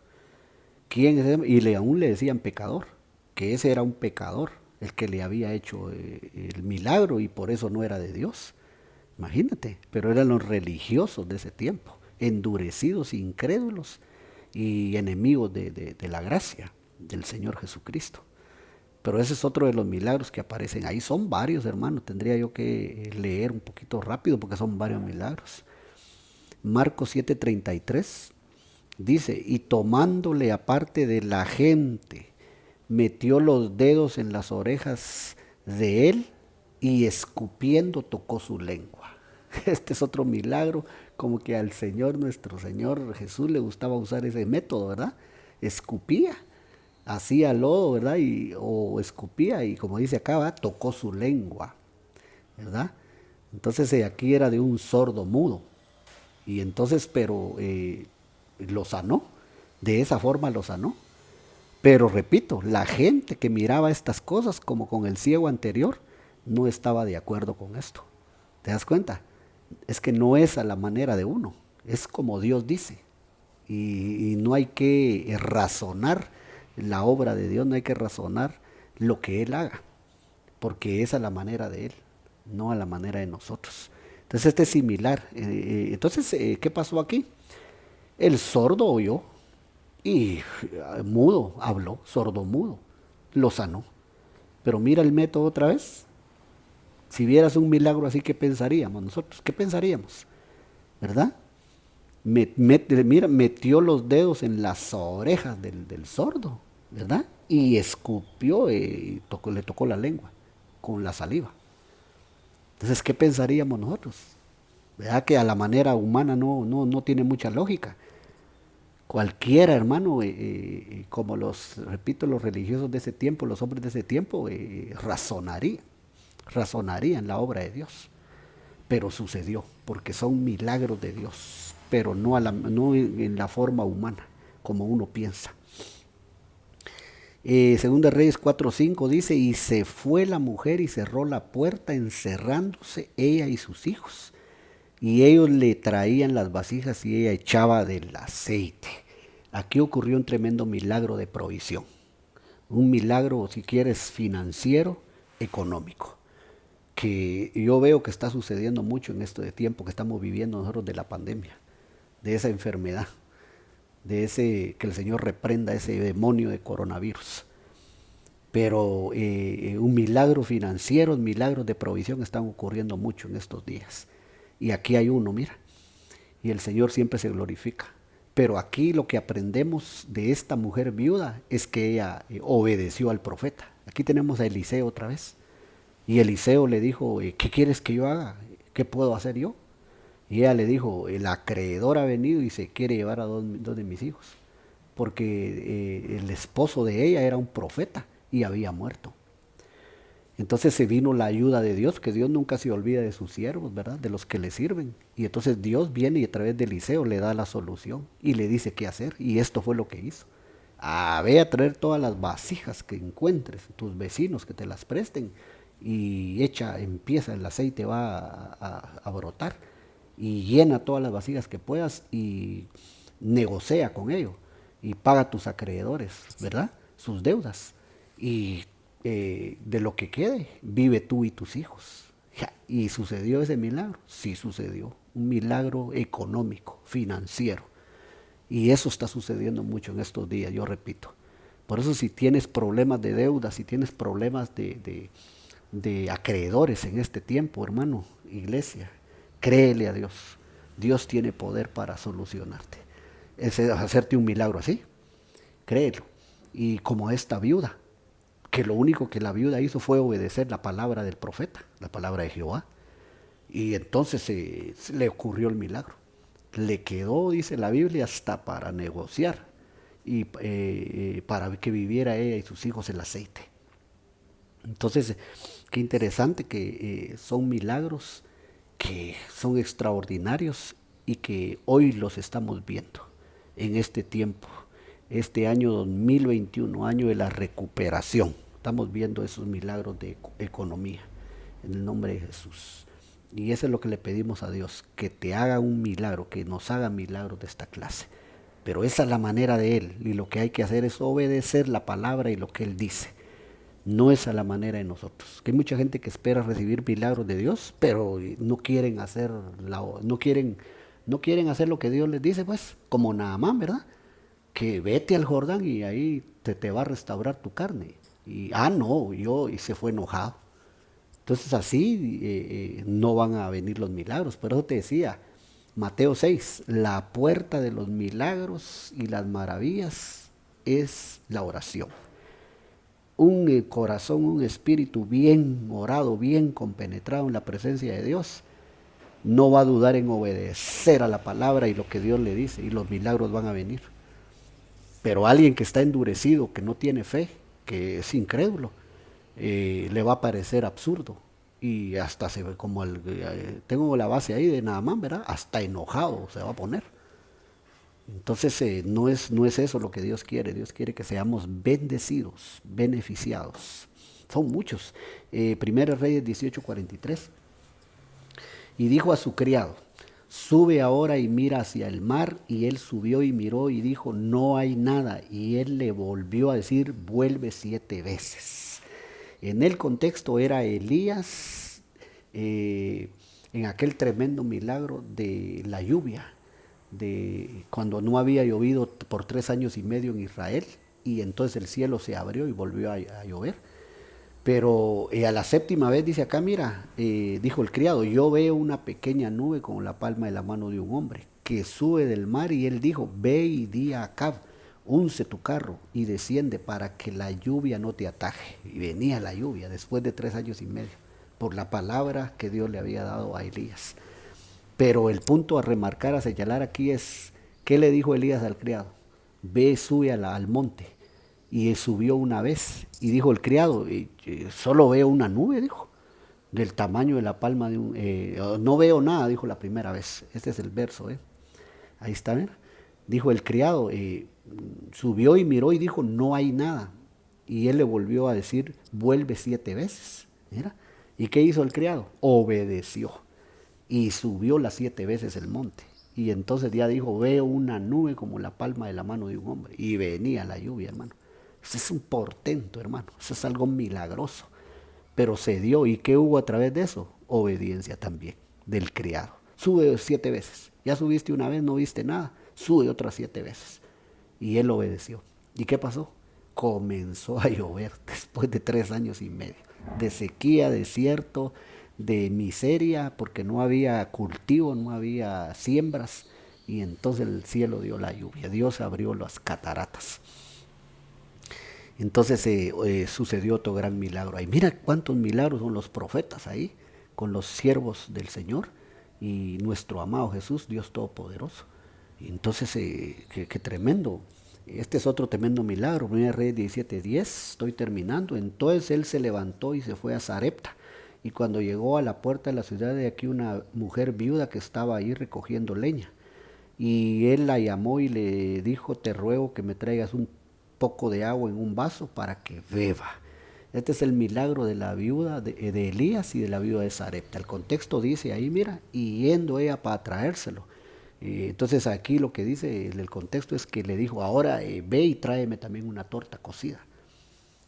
¿Quién es ese? Y aún le decían pecador, que ese era un pecador, el que le había hecho el milagro y por eso no era de Dios. Imagínate, pero eran los religiosos de ese tiempo, endurecidos, incrédulos y enemigos de la gracia del Señor Jesucristo. Pero ese es otro de los milagros que aparecen ahí. Son varios, hermano. Tendría yo que leer un poquito rápido porque son varios milagros. Marcos 7:33 dice, y tomándole aparte de la gente, metió los dedos en las orejas de él y escupiendo tocó su lengua. Este es otro milagro, como que al Señor, nuestro Señor Jesús, le gustaba usar ese método, ¿verdad? Escupía, hacía lodo, ¿verdad? O escupía y como dice acá, ¿verdad? Tocó su lengua, ¿verdad? Entonces aquí era de un sordo mudo. Y entonces, pero lo sanó, de esa forma lo sanó. Pero repito, la gente que miraba estas cosas, como con el ciego anterior, no estaba de acuerdo con esto. ¿Te das cuenta? Es que no es a la manera de uno, es como Dios dice. Y no hay que razonar la obra de Dios, no hay que razonar lo que Él haga, porque es a la manera de Él, no a la manera de nosotros. Entonces este es similar. Entonces, ¿qué pasó aquí? El sordo oyó y mudo habló, sordo mudo, lo sanó. Pero mira el método otra vez. Si vieras un milagro así, ¿qué pensaríamos nosotros? ¿Qué pensaríamos? ¿Verdad? Mira, metió los dedos en las orejas del sordo, ¿verdad? Y escupió, le tocó la lengua con la saliva. Entonces, ¿qué pensaríamos nosotros? ¿Verdad que a la manera humana no tiene mucha lógica? Cualquiera, hermano, como repito, los religiosos de ese tiempo, los hombres de ese tiempo, razonarían la obra de Dios. Pero sucedió, porque son milagros de Dios, pero no en la forma humana, como uno piensa. Segunda Reyes 4:5 dice, y se fue la mujer y cerró la puerta, encerrándose ella y sus hijos. Y ellos le traían las vasijas y ella echaba del aceite. Aquí ocurrió un tremendo milagro de provisión. Un milagro, si quieres, financiero, económico, que yo veo que está sucediendo mucho en esto de tiempo que estamos viviendo nosotros de la pandemia, de esa enfermedad, de ese que el Señor reprenda ese demonio de coronavirus. Pero un milagro financiero, milagros de provisión están ocurriendo mucho en estos días. Y aquí hay uno, mira, y el Señor siempre se glorifica. Pero aquí lo que aprendemos de esta mujer viuda es que ella obedeció al profeta. Aquí tenemos a Eliseo otra vez. Y Eliseo le dijo, ¿qué quieres que yo haga? ¿Qué puedo hacer yo? Y ella le dijo, el acreedor ha venido y se quiere llevar a dos de mis hijos, porque el esposo de ella era un profeta y había muerto. Entonces se vino la ayuda de Dios, que Dios nunca se olvida de sus siervos, ¿verdad? De los que le sirven. Y entonces Dios viene y a través de Eliseo le da la solución y le dice qué hacer. Y esto fue lo que hizo. Ve a traer todas las vasijas que encuentres, tus vecinos que te las presten, y empieza, el aceite va a brotar, y llena todas las vasijas que puedas y negocia con ellos y paga tus acreedores, ¿verdad? Sus deudas. Y de lo que quede, vive tú y tus hijos. ¿Y sucedió ese milagro? Sí sucedió. Un milagro económico, financiero. Y eso está sucediendo mucho en estos días, yo repito. Por eso si tienes problemas de deuda, si tienes problemas de acreedores en este tiempo, hermano, iglesia, créele a Dios. Dios tiene poder para solucionarte. Es hacerte un milagro así, créelo. Y como esta viuda, que lo único que la viuda hizo fue obedecer la palabra del profeta, la palabra de Jehová. Y entonces se le ocurrió el milagro. Le quedó, dice la Biblia, hasta para negociar y para que viviera ella y sus hijos el aceite. Entonces, qué interesante que son milagros que son extraordinarios y que hoy los estamos viendo en este tiempo, este año 2021, año de la recuperación. Estamos viendo esos milagros de economía en el nombre de Jesús. Y eso es lo que le pedimos a Dios, que te haga un milagro, que nos haga milagros de esta clase. Pero esa es la manera de Él, y lo que hay que hacer es obedecer la palabra y lo que Él dice. No es a la manera de nosotros. Que hay mucha gente que espera recibir milagros de Dios, pero no quieren hacer no quieren hacer lo que Dios les dice, pues, como Naamán, ¿verdad? Que vete al Jordán y ahí te va a restaurar tu carne. Y no, y se fue enojado. Entonces así no van a venir los milagros. Por eso te decía, Mateo 6, la puerta de los milagros y las maravillas es la oración. un corazón, un espíritu bien orado, bien compenetrado en la presencia de Dios, no va a dudar en obedecer a la palabra y lo que Dios le dice, y los milagros van a venir. Pero alguien que está endurecido, que no tiene fe, que es incrédulo, le va a parecer absurdo. Y hasta se ve como tengo la base ahí de Naamán, ¿verdad? Hasta enojado se va a poner. Entonces no es eso lo que Dios quiere. Dios quiere que seamos bendecidos, beneficiados. Son muchos. Primera Reyes 18:43. Y dijo a su criado: sube ahora y mira hacia el mar. Y él subió y miró y dijo: no hay nada. Y él le volvió a decir: vuelve 7 veces. En el contexto era Elías en aquel tremendo milagro de la lluvia, de cuando no había llovido por 3 años y medio en Israel, y entonces el cielo se abrió y volvió a llover. Pero a la 7ª vez dice acá, mira, dijo el criado: yo veo una pequeña nube como la palma de la mano de un hombre que sube del mar. Y él dijo: ve y di a Acab: unce tu carro y desciende para que la lluvia no te ataje. Y venía la lluvia después de 3 años y medio, por la palabra que Dios le había dado a Elías. Pero el punto a remarcar, a señalar aquí es, ¿qué le dijo Elías al criado? Ve, sube al monte. Y subió una vez, y dijo el criado: solo veo una nube, dijo, del tamaño de la palma de un... no veo nada, dijo la primera vez. Este es el verso, ahí está, mira. Dijo el criado, subió y miró y dijo: no hay nada. Y él le volvió a decir: vuelve 7 veces. Mira. ¿Y qué hizo el criado? Obedeció. Y subió las 7 veces el monte. Y entonces ya dijo: veo una nube como la palma de la mano de un hombre. Y venía la lluvia, hermano. Eso es un portento, hermano. Eso es algo milagroso. Pero se dio. ¿Y qué hubo a través de eso? Obediencia también del criado. Sube 7 veces. Ya subiste una vez, no viste nada. Sube otras 7 veces. Y él obedeció. ¿Y qué pasó? Comenzó a llover después de 3 años y medio. De sequía, desierto, de miseria, porque no había cultivo, no había siembras. Y entonces el cielo dio la lluvia. Dios abrió las cataratas. Entonces sucedió otro gran milagro ahí. Mira cuántos milagros son los profetas ahí, con los siervos del Señor y nuestro amado Jesús, Dios Todopoderoso. Y entonces, qué tremendo. Este es otro tremendo milagro. 1 Reyes 17:10, estoy terminando. Entonces él se levantó y se fue a Sarepta. Y cuando llegó a la puerta de la ciudad, de aquí una mujer viuda que estaba ahí recogiendo leña. Y él la llamó y le dijo: te ruego que me traigas un poco de agua en un vaso para que beba. Este es el milagro de la viuda de Elías y de la viuda de Sarepta. El contexto dice ahí, mira, y yendo ella para traérselo. Entonces aquí lo que dice el contexto es que le dijo: ahora ve y tráeme también una torta cocida.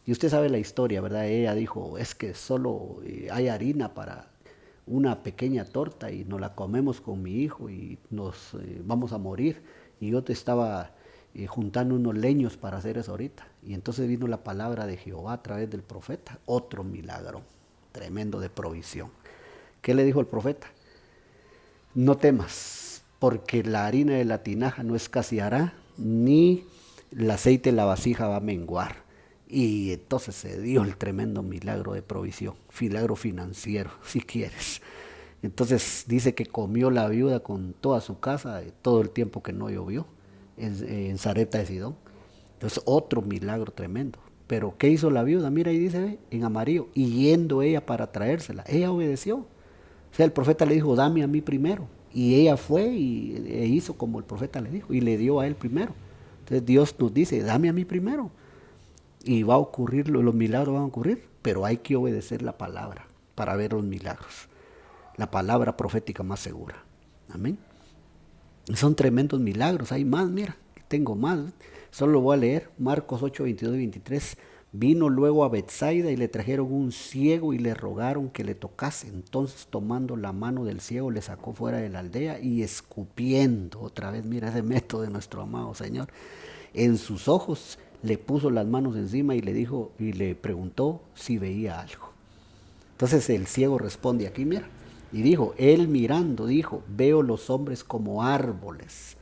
Y usted sabe la historia, ¿verdad? Ella dijo: es que solo hay harina para una pequeña torta y nos la comemos con mi hijo y nos vamos a morir. Y yo te estaba juntando unos leños para hacer eso ahorita. Y entonces vino la palabra de Jehová a través del profeta. Otro milagro tremendo de provisión. ¿Qué le dijo el profeta? No temas, porque la harina de la tinaja no escaseará, ni el aceite de la vasija va a menguar. Y entonces se dio el tremendo milagro de provisión, milagro financiero, si quieres. Entonces dice que comió la viuda con toda su casa todo el tiempo que no llovió en Sarepta de Sidón. Entonces otro milagro tremendo. Pero ¿qué hizo la viuda? Mira, ahí dice en amarillo: y yendo ella para traérsela, ella obedeció. O sea, el profeta le dijo: dame a mí primero. Y ella fue e hizo como el profeta le dijo y le dio a él primero. Entonces Dios nos dice: dame a mí primero. Y va a ocurrir, los milagros van a ocurrir, pero hay que obedecer la palabra para ver los milagros. La palabra profética más segura. Amén. Son tremendos milagros, hay más, mira, tengo más. Solo lo voy a leer. Marcos 8, 22 y 23. Vino luego a Betsaida y le trajeron un ciego y le rogaron que le tocase. Entonces, tomando la mano del ciego, le sacó fuera de la aldea y escupiendo, otra vez, mira ese método de nuestro amado Señor, en sus ojos le puso las manos encima y le dijo y le preguntó si veía algo. Entonces el ciego responde aquí, mira, y dijo: él mirando dijo: veo los hombres como árboles,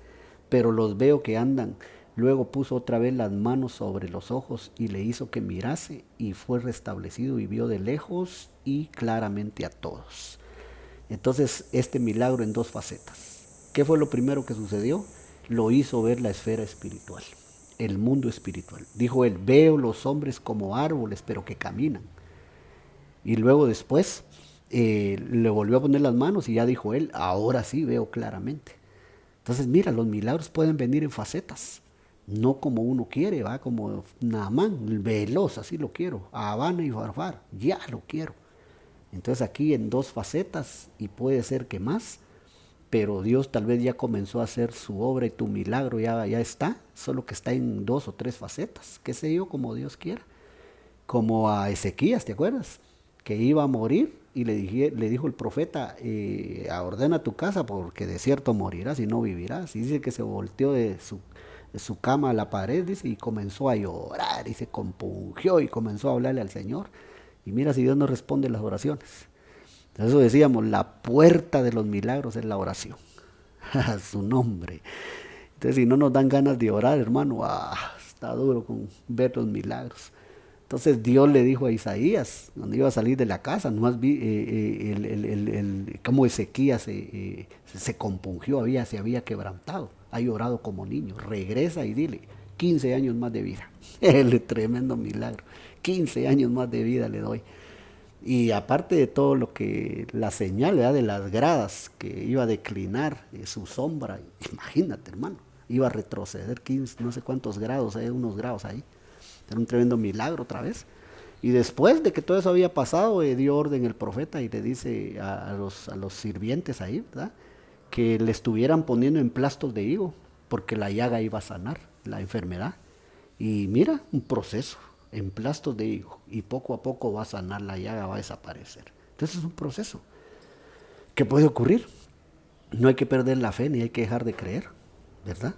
pero los veo que andan Luego puso otra vez las manos sobre los ojos y le hizo que mirase, y fue restablecido y vio de lejos y claramente a todos. Entonces, este milagro en dos facetas. ¿Qué fue lo primero que sucedió? Lo hizo ver la esfera espiritual, el mundo espiritual. Dijo él: veo los hombres como árboles, pero que caminan. Y luego después le volvió a poner las manos y ya dijo él: ahora sí veo claramente. Entonces, mira, los milagros pueden venir en facetas, no como uno quiere, va como Naamán, veloz, así lo quiero, Habana y Farfar, ya lo quiero. Entonces aquí en dos facetas, y puede ser que más, pero Dios tal vez ya comenzó a hacer su obra y tu milagro ya está, solo que está en dos o tres facetas, qué sé yo, como Dios quiera. Como a Ezequías, ¿te acuerdas? Que iba a morir y le dijo el profeta: ordena tu casa porque de cierto morirás y no vivirás. Y dice que se volteó de su cama a la pared, dice, y comenzó a llorar y se compungió y comenzó a hablarle al Señor. Y mira si Dios no responde las oraciones. Por eso decíamos, la puerta de los milagros es la oración. A su nombre. Entonces, si no nos dan ganas de orar, hermano, está duro con ver los milagros. Entonces Dios le dijo a Isaías, cuando iba a salir de la casa, nomás vi cómo Ezequías se compungió, se había quebrantado, ha llorado como niño. Regresa y dile: 15 años más de vida. El tremendo milagro. 15 años más de vida le doy. Y aparte de todo lo que, la señal, ¿verdad?, de las gradas, que iba a declinar su sombra, imagínate, hermano, iba a retroceder 15, no sé cuántos grados, unos grados ahí. Era un tremendo milagro otra vez. Y después de que todo eso había pasado, dio orden el profeta y le dice a los sirvientes ahí, ¿verdad?, que le estuvieran poniendo emplastos de higo, porque la llaga iba a sanar, la enfermedad. Y mira, un proceso, emplastos de higo, y poco a poco va a sanar la llaga, va a desaparecer. Entonces es un proceso que puede ocurrir. No hay que perder la fe ni hay que dejar de creer, ¿verdad?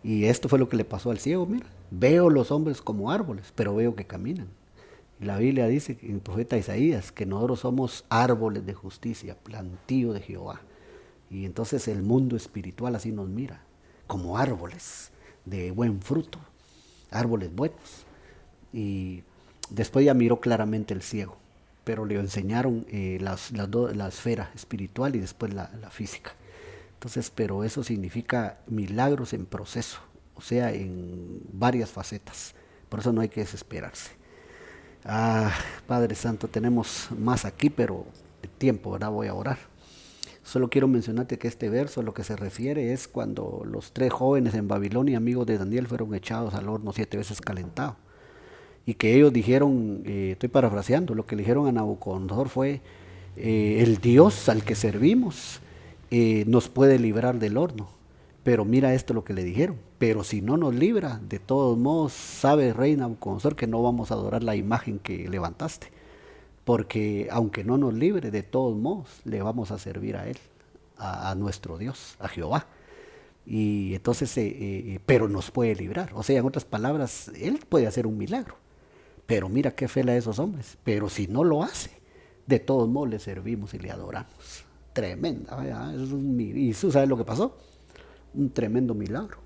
Y esto fue lo que le pasó al ciego, mira. Veo los hombres como árboles, pero veo que caminan. Y la Biblia dice, en el profeta Isaías, que nosotros somos árboles de justicia, plantío de Jehová. Y entonces el mundo espiritual así nos mira, como árboles de buen fruto, árboles buenos. Y después ya miró claramente el ciego, pero le enseñaron la esfera espiritual y después la física. Entonces, pero eso significa milagros en proceso, o sea, en varias facetas. Por eso no hay que desesperarse. Padre Santo, tenemos más aquí, pero el tiempo, ¿verdad? Voy a orar. Solo quiero mencionarte que este verso a lo que se refiere es cuando los 3 jóvenes en Babilonia, amigos de Daniel, fueron echados al horno 7 veces calentado. Y que ellos dijeron, estoy parafraseando, lo que le dijeron a Nabucodonosor fue: el Dios al que servimos nos puede librar del horno. Pero mira esto lo que le dijeron: pero si no nos libra, de todos modos, sabe, rey Nabucodonosor, que no vamos a adorar la imagen que levantaste. Porque aunque no nos libre, de todos modos, le vamos a servir a él, a nuestro Dios, a Jehová. Y entonces, pero nos puede librar. O sea, en otras palabras, él puede hacer un milagro. Pero mira qué fe la de esos hombres. Pero si no lo hace, de todos modos le servimos y le adoramos. Tremenda, ¿verdad? Y tú sabes lo que pasó. Un tremendo milagro.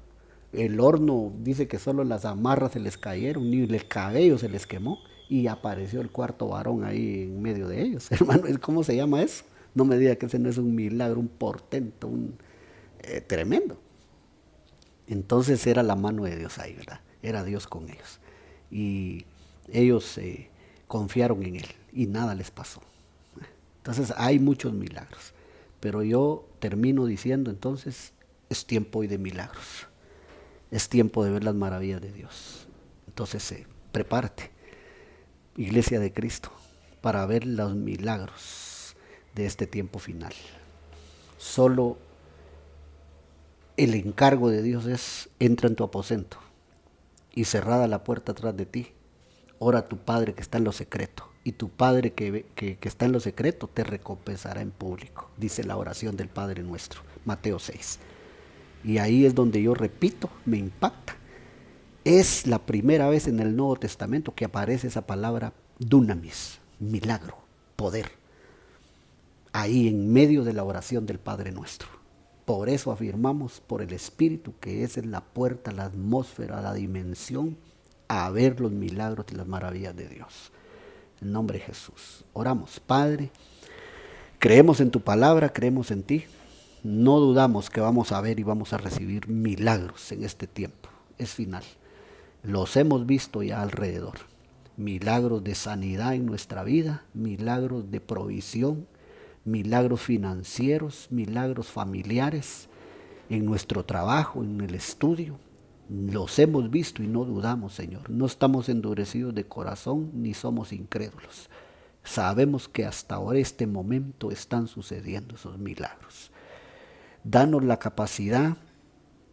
El horno dice que solo las amarras se les cayeron, ni el cabello se les quemó, y apareció el cuarto varón ahí en medio de ellos. Hermano, ¿cómo se llama eso? No me diga que ese no es un milagro, un portento, tremendo. Entonces era la mano de Dios ahí, ¿verdad? Era Dios con ellos. Y ellos confiaron en Él y nada les pasó. Entonces hay muchos milagros. Pero yo termino diciendo entonces, es tiempo hoy de milagros. Es tiempo de ver las maravillas de Dios. Entonces prepárate, Iglesia de Cristo, para ver los milagros de este tiempo final. Solo el encargo de Dios es: entra en tu aposento y cerrada la puerta atrás de ti, ora a tu Padre que está en lo secreto, y tu Padre que está en lo secreto te recompensará en público, dice la oración del Padre nuestro, Mateo 6. Y ahí es donde yo repito, me impacta. Es la primera vez en el Nuevo Testamento que aparece esa palabra dunamis, milagro, poder, ahí en medio de la oración del Padre nuestro. Por eso afirmamos por el Espíritu que esa es la puerta, la atmósfera, la dimensión a ver los milagros y las maravillas de Dios. En nombre de Jesús. Oramos, Padre. Creemos en tu palabra, creemos en ti. No dudamos que vamos a ver y vamos a recibir milagros en este tiempo. Es final. Los hemos visto ya alrededor. Milagros de sanidad en nuestra vida, milagros de provisión, milagros financieros, milagros familiares, en nuestro trabajo, en el estudio. Los hemos visto y no dudamos, Señor. No estamos endurecidos de corazón ni somos incrédulos. Sabemos que hasta ahora, este momento, están sucediendo esos milagros. Danos la capacidad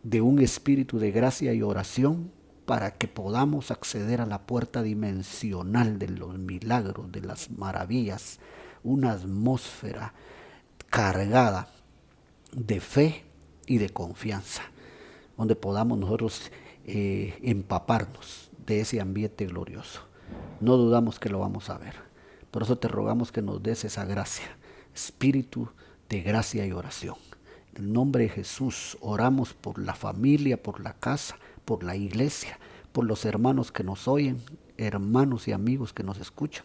de un espíritu de gracia y oración para que podamos acceder a la puerta dimensional de los milagros, de las maravillas, una atmósfera cargada de fe y de confianza, donde podamos nosotros empaparnos de ese ambiente glorioso. No dudamos que lo vamos a ver. Por eso te rogamos que nos des esa gracia, espíritu de gracia y oración. En el nombre de Jesús oramos por la familia, por la casa, por la iglesia, por los hermanos que nos oyen, hermanos y amigos que nos escuchan.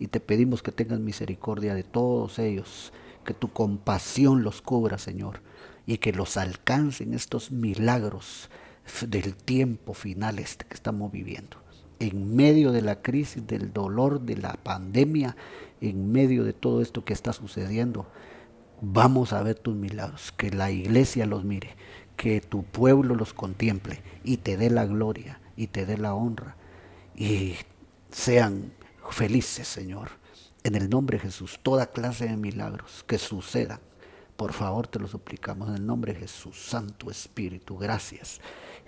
Y te pedimos que tengas misericordia de todos ellos, que tu compasión los cubra, Señor, y que los alcancen estos milagros del tiempo final que estamos viviendo. En medio de la crisis, del dolor, de la pandemia, en medio de todo esto que está sucediendo, vamos a ver tus milagros, que la iglesia los mire, que tu pueblo los contemple y te dé la gloria y te dé la honra y sean felices, Señor. En el nombre de Jesús, toda clase de milagros que sucedan, por favor te lo suplicamos en el nombre de Jesús. Santo Espíritu, gracias.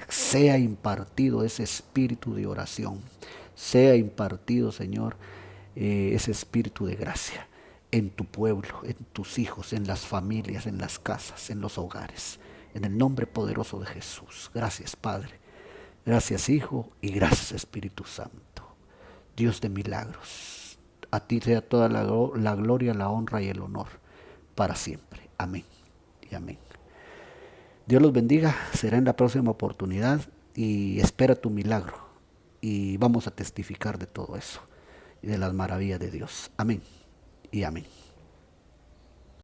Sea impartido ese espíritu de oración, sea impartido, Señor, ese espíritu de gracia en tu pueblo, en tus hijos, en las familias, en las casas, en los hogares. En el nombre poderoso de Jesús. Gracias, Padre. Gracias, Hijo, y gracias, Espíritu Santo. Dios de milagros. A ti sea toda la gloria, la honra y el honor para siempre. Amén y amén. Dios los bendiga. Será en la próxima oportunidad y espera tu milagro. Y vamos a testificar de todo eso y de las maravillas de Dios. Amén y amén.